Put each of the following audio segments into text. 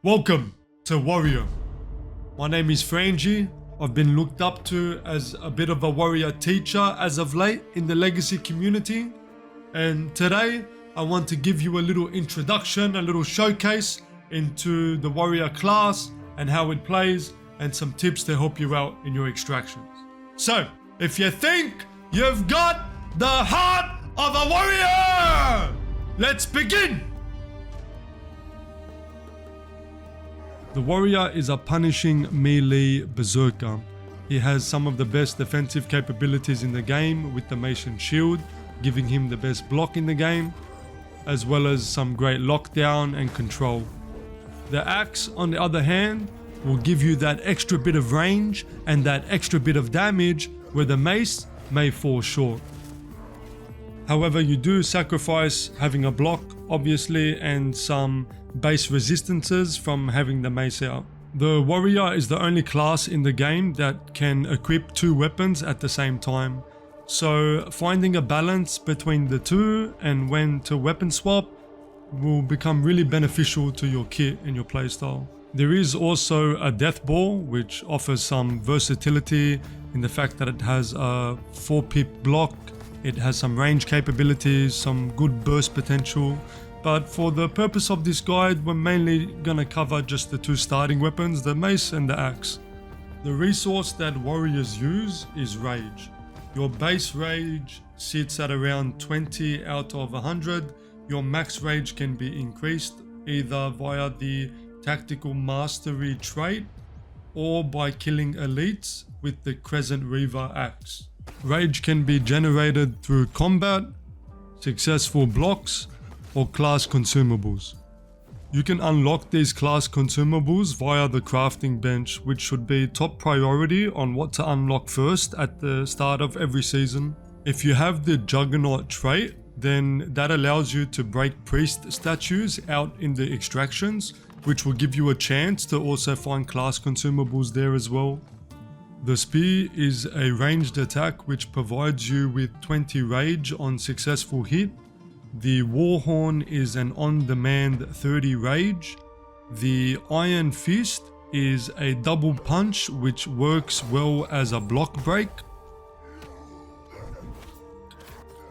Welcome to Warrior. My name is Frangie. I've been looked up to as a bit of a warrior teacher as of late in the legacy community. And today I want to give you a little introduction, a little showcase into the warrior class and how it plays and some tips to help you out in your extractions. So, if you think you've got the heart of a warrior, let's begin! The warrior is a punishing melee berserker. He has some of the best defensive capabilities in the game with the mace and shield, giving him the best block in the game, as well as some great lockdown and control. The axe, on the other hand, will give you that extra bit of range and that extra bit of damage where the mace may fall short. However, you do sacrifice having a block, obviously, and some base resistances from having the mace out. The warrior is the only class in the game that can equip two weapons at the same time. So finding a balance between the two and when to weapon swap will become really beneficial to your kit and your playstyle. There is also a death ball which offers some versatility in the fact that it has a 4-pip block, it has some range capabilities, some good burst potential. But for the purpose of this guide, we're mainly gonna cover just the two starting weapons, the mace and the axe. The resource that warriors use is rage. Your base rage sits at around 20 out of 100. Your max rage can be increased either via the tactical mastery trait or by killing elites with the Crescent Reaver axe. Rage can be generated through combat, successful blocks, or class consumables. You can unlock these class consumables via the crafting bench, which should be top priority on what to unlock first at the start of every season. If you have the Juggernaut trait, then that allows you to break priest statues out in the extractions, which will give you a chance to also find class consumables there as well. The spear is a ranged attack which provides you with 20 rage on successful hit. The Warhorn is an on-demand 30 rage. The Iron Fist is a double punch which works well as a block break.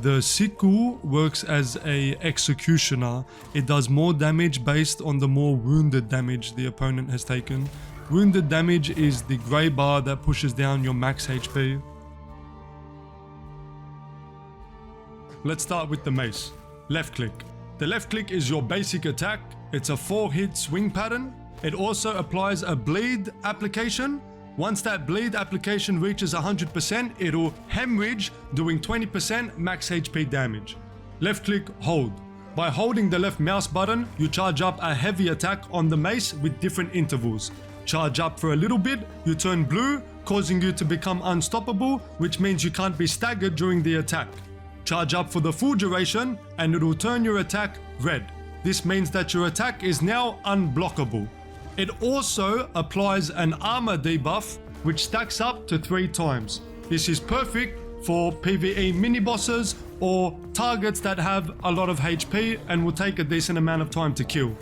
The Sickle works as a executioner. It does more damage based on the more wounded damage the opponent has taken. Wounded damage is the grey bar that pushes down your max HP. Let's start with the mace. Left click. The left click is your basic attack. It's a 4-hit swing pattern. It also applies a bleed application. Once that bleed application reaches 100%, it'll hemorrhage, doing 20% max HP damage. Left click, hold. By holding the left mouse button, you charge up a heavy attack on the mace with different intervals. Charge up for a little bit, you turn blue, causing you to become unstoppable, which means you can't be staggered during the attack. Charge up for the full duration and it will turn your attack red. This means that your attack is now unblockable. It also applies an armor debuff which stacks up to 3 times. This is perfect for PvE mini bosses or targets that have a lot of HP and will take a decent amount of time to kill.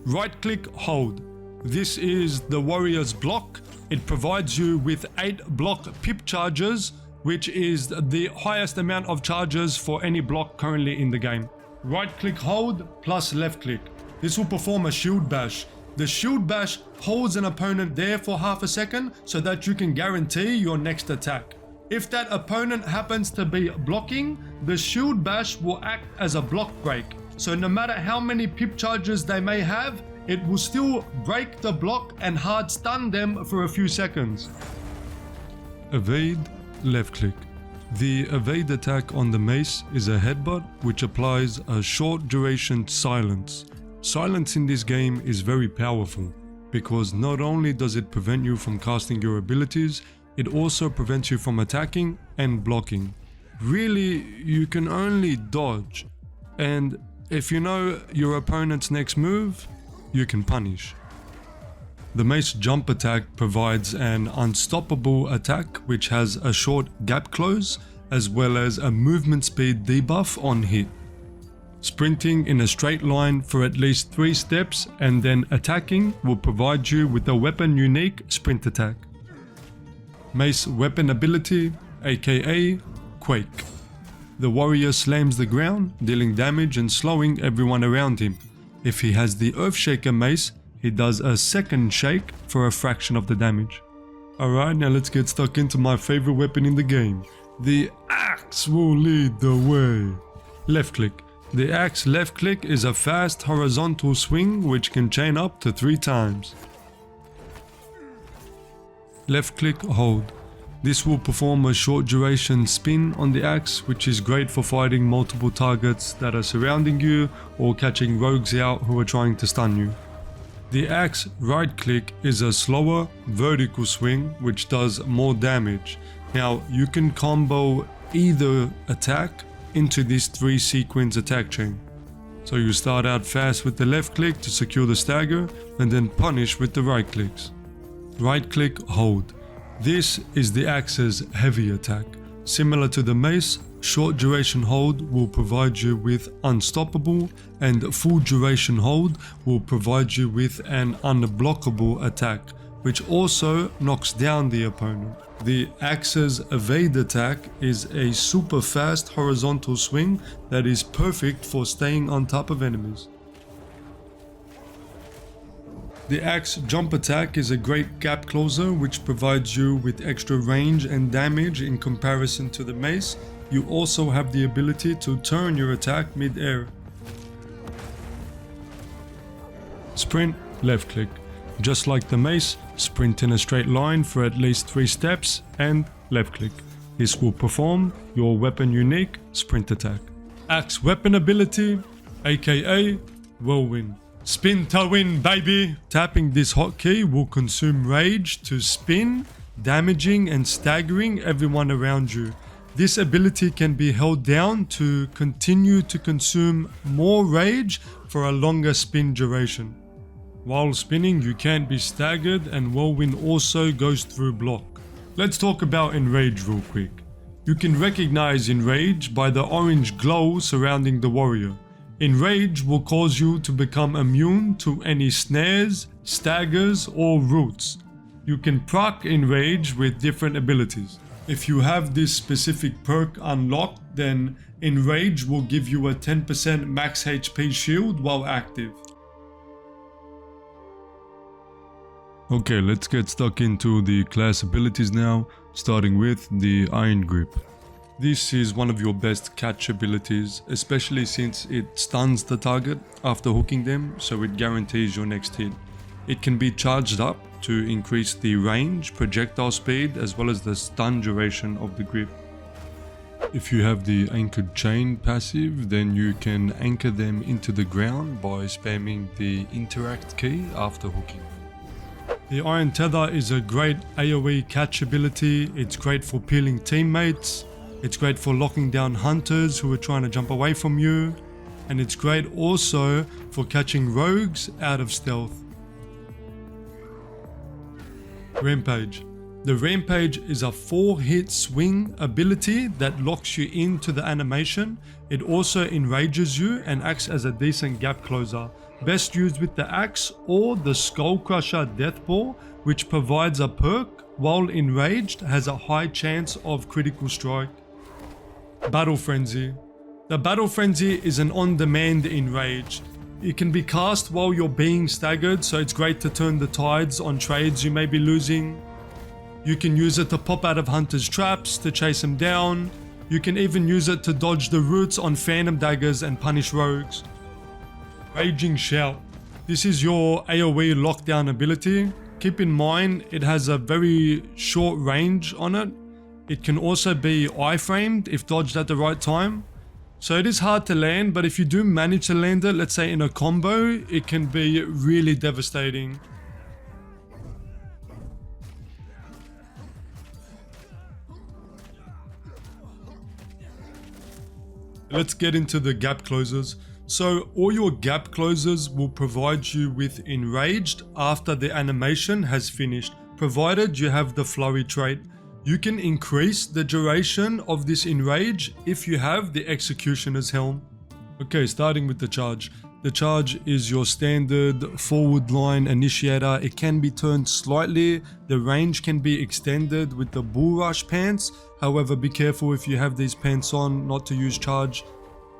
Right click, hold. This is the warrior's block. It provides you with 8 block pip charges, which is the highest amount of charges for any block currently in the game. Right click, hold, plus left click. This will perform a shield bash. The shield bash holds an opponent there for half a second so that you can guarantee your next attack. If that opponent happens to be blocking, the shield bash will act as a block break. So no matter how many pip charges they may have, it will still break the block and hard stun them for a few seconds. Evade, left click. The evade attack on the mace is a headbutt which applies a short duration silence. Silence in this game is very powerful because not only does it prevent you from casting your abilities, it also prevents you from attacking and blocking. Really, you can only dodge, and if you know your opponent's next move, you can punish. The mace jump attack provides an unstoppable attack which has a short gap close as well as a movement speed debuff on hit. Sprinting in a straight line for at least 3 steps and then attacking will provide you with a weapon unique sprint attack. Mace weapon ability, aka Quake. The warrior slams the ground, dealing damage and slowing everyone around him. If he has the Earthshaker mace, he does a second shake for a fraction of the damage. Alright, now let's get stuck into my favorite weapon in the game. The axe will lead the way. Left click. The axe left click is a fast horizontal swing which can chain up to 3 times. Left click hold. This will perform a short duration spin on the axe, which is great for fighting multiple targets that are surrounding you or catching rogues out who are trying to stun you. The axe right click is a slower vertical swing which does more damage. Now you can combo either attack into this 3 sequence attack chain. So you start out fast with the left click to secure the stagger and then punish with the right clicks. Right click hold. This is the axe's heavy attack. Similar to the mace, short duration hold will provide you with unstoppable and full duration hold will provide you with an unblockable attack, which also knocks down the opponent. The axe's evade attack is a super fast horizontal swing that is perfect for staying on top of enemies. The axe jump attack is a great gap closer which provides you with extra range and damage in comparison to the mace. You also have the ability to turn your attack mid-air. Sprint, left click. Just like the mace, sprint in a straight line for at least 3 steps and left click. This will perform your weapon unique sprint attack. Axe weapon ability, aka Whirlwind. Spin to win, baby! Tapping this hotkey will consume rage to spin, damaging and staggering everyone around you. This ability can be held down to continue to consume more rage for a longer spin duration. While spinning, you can't be staggered and Whirlwind also goes through block. Let's talk about Enrage real quick. You can recognize Enrage by the orange glow surrounding the warrior. Enrage will cause you to become immune to any snares, staggers or roots. You can proc Enrage with different abilities. If you have this specific perk unlocked, then Enrage will give you a 10% max HP shield while active. Okay, let's get stuck into the class abilities now, starting with the Iron Grip. This is one of your best catch abilities, especially since it stuns the target after hooking them, so it guarantees your next hit. It can be charged up to increase the range, projectile speed, as well as the stun duration of the grip. If you have the Anchored Chain passive, then you can anchor them into the ground by spamming the interact key after hooking. The Iron Tether is a great AoE catch ability. It's great for peeling teammates. It's great for locking down hunters who are trying to jump away from you. And it's great also for catching rogues out of stealth. Rampage. The Rampage is a 4-hit swing ability that locks you into the animation. It also enrages you and acts as a decent gap closer. Best used with the axe or the Skull Crusher Deathball, which provides a perk while enraged has a high chance of critical strike. Battle Frenzy. The Battle Frenzy is an on-demand enrage. It can be cast while you're being staggered, so it's great to turn the tides on trades you may be losing. You can use it to pop out of hunters' traps to chase them down. You can even use it to dodge the roots on phantom daggers and punish rogues. Raging Shout. This is your AoE lockdown ability. Keep in mind it has a very short range on it. It can also be iframed if dodged at the right time. So it is hard to land, but if you do manage to land it, let's say in a combo, it can be really devastating. Let's get into the gap closers. So all your gap closers will provide you with enraged after the animation has finished, provided you have the flurry trait. You can increase the duration of this enrage if you have the Executioner's Helm. Okay, starting with the charge. The charge is your standard forward line initiator. It can be turned slightly. The range can be extended with the bull rush pants. However, be careful if you have these pants on not to use charge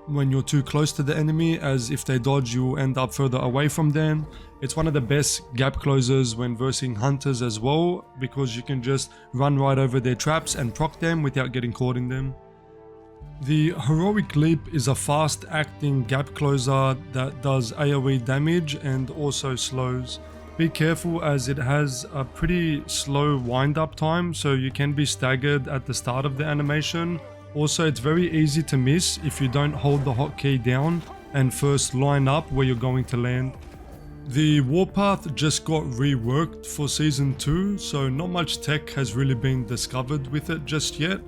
when you're too close to the enemy, as if they dodge, you will end up further away from them. It's one of the best gap closers when versing hunters as well, because you can just run right over their traps and proc them without getting caught in them. The Heroic Leap is a fast acting gap closer that does AoE damage and also slows. Be careful as it has a pretty slow wind up time, so you can be staggered at the start of the animation. Also, it's very easy to miss if you don't hold the hotkey down and first line up where you're going to land. The warpath just got reworked for season 2, so not much tech has really been discovered with it just yet.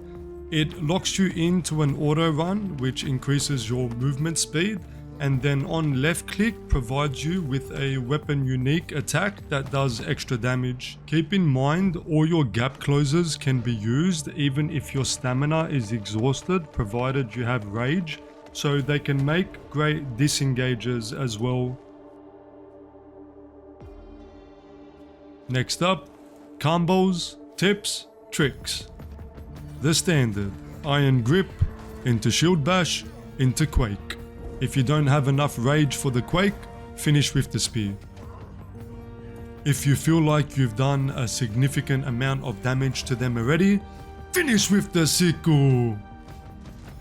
It locks you into an auto run, which increases your movement speed, and then on left click provides you with a weapon unique attack that does extra damage. Keep in mind, all your gap closers can be used even if your stamina is exhausted, provided you have rage, so they can make great disengages as well. Next up, combos, tips, tricks. The standard, Iron Grip, into Shield Bash, into Quake. If you don't have enough rage for the Quake, finish with the Spear. If you feel like you've done a significant amount of damage to them already, finish with the Sickle.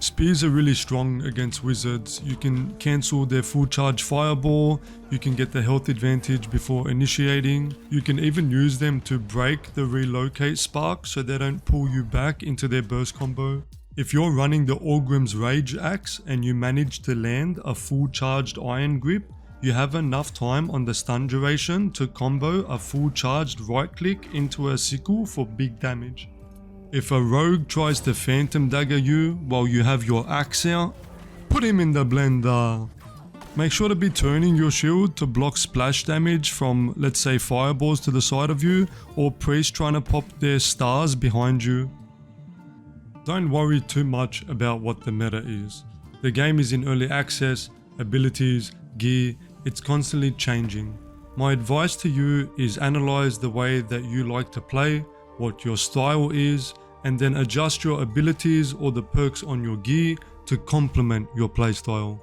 Spears are really strong against wizards. You can cancel their full charge fireball, you can get the health advantage before initiating, you can even use them to break the relocate spark so they don't pull you back into their burst combo. If you're running the Orgrim's Rage Axe and you manage to land a full charged Iron Grip, you have enough time on the stun duration to combo a full charged right click into a sickle for big damage. If a rogue tries to phantom dagger you while you have your axe out, put him in the blender. Make sure to be turning your shield to block splash damage from, let's say, fireballs to the side of you, or priests trying to pop their stars behind you. Don't worry too much about what the meta is. The game is in early access, abilities, gear, it's constantly changing. My advice to you is analyze the way that you like to play, what your style is, and then adjust your abilities or the perks on your gear to complement your playstyle.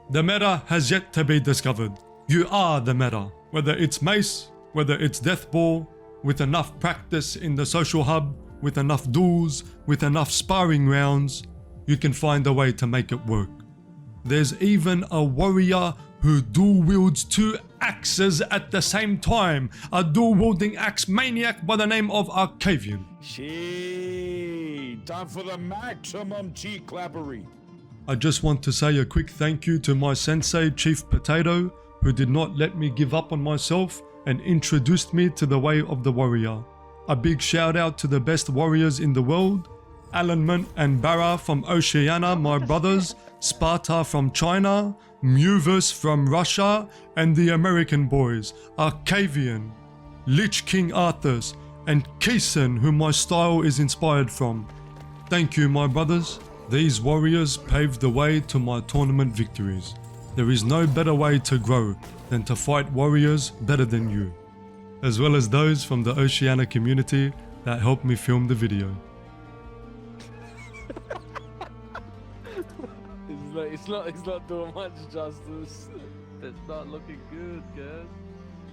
The meta has yet to be discovered. You are the meta. Whether it's Mace, whether it's Deathball, with enough practice in the social hub, with enough duels, with enough sparring rounds, you can find a way to make it work. There's even a warrior who dual wields 2 axes at the same time, a dual wielding axe maniac by the name of Arcavian. Shit, time for the maximum cheek clappery. I just want to say a quick thank you to my sensei Chief Potato, who did not let me give up on myself and introduced me to the way of the warrior. A big shout out to the best warriors in the world, Alignment and Barra from Oceania, my brothers, Sparta from China, Muvus from Russia, and the American boys, Arcavian, Lich King Arthas, and Kaysen, whom my style is inspired from. Thank you, my brothers. These warriors paved the way to my tournament victories. There is no better way to grow than to fight warriors better than you, as well as those from the Oceania community that helped me film the video. It's not doing much justice. It's not looking good, guys.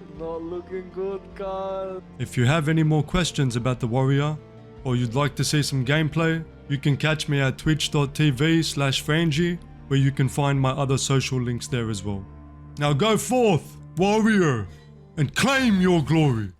It's not looking good, guys. If you have any more questions about the warrior, or you'd like to see some gameplay, you can catch me at twitch.tv/Frangie, where you can find my other social links there as well. Now go forth, warrior, and claim your glory.